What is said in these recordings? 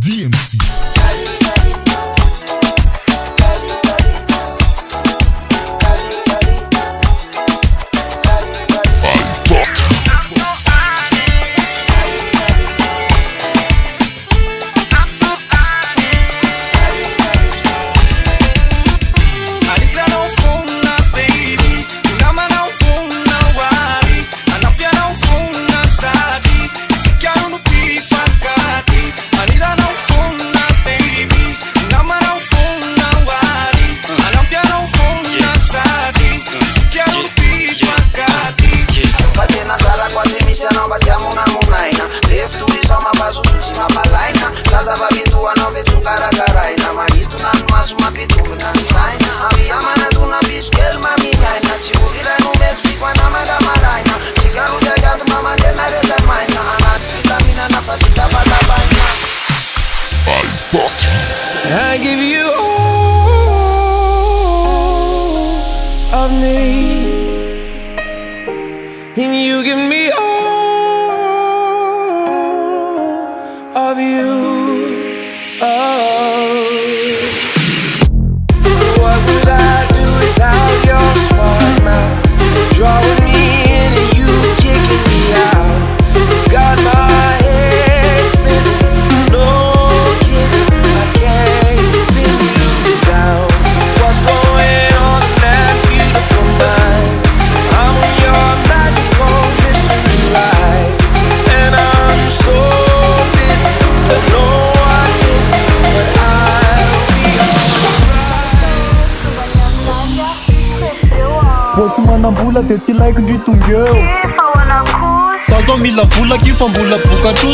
DMC. I give you all of me, and you give me all of you. What would I do without your smart mouth? Drawing me in and you kicking me out. Got my head spinning, no kidding, I can't pin you down. What's going on in that beautiful mind? I'm your magical mystery light, and I'm so busy, but no I can't, but I'll be Poti manam-bola de tsy laiko ndry tongeo Tazo mila vola ky fa mbola vokatry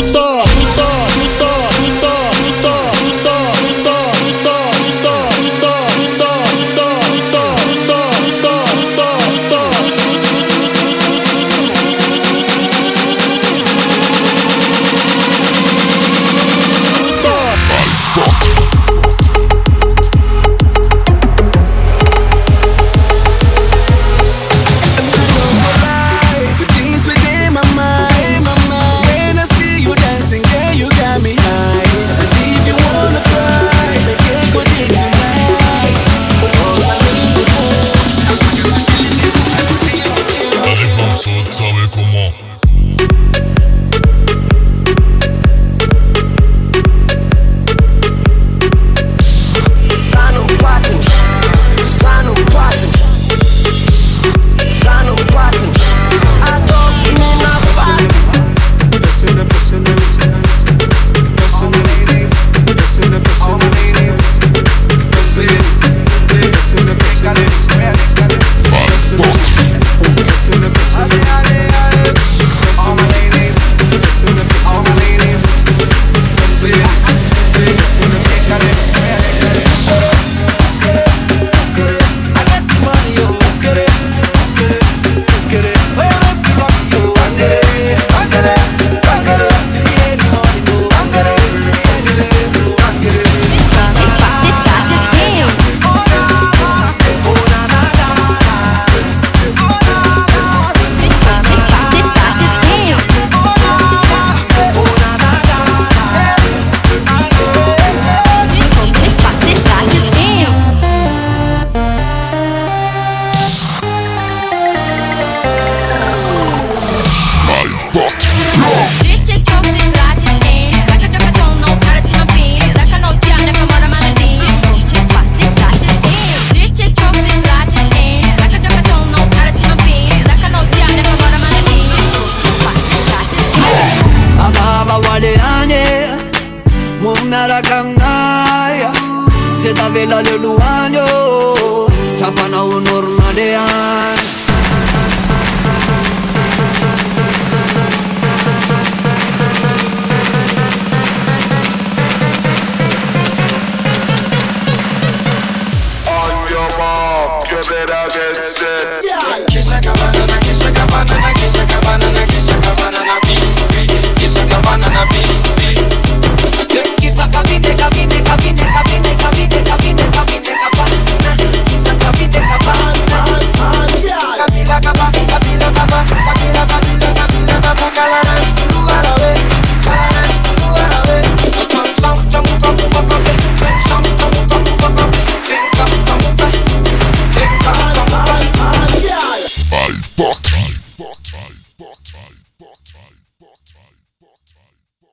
Vela leluanyo Tapana unor madean On your mark, you better get set. Kisha kabana na kisha kabana na kisha kabana na kisha kabana na vi kisha kabana na vi kisha kabine kabine kabine kabine kabine kabine kabine kabana kisha kabine kabana Bug tight, bug tight, bug tight, bug tight, bug tight.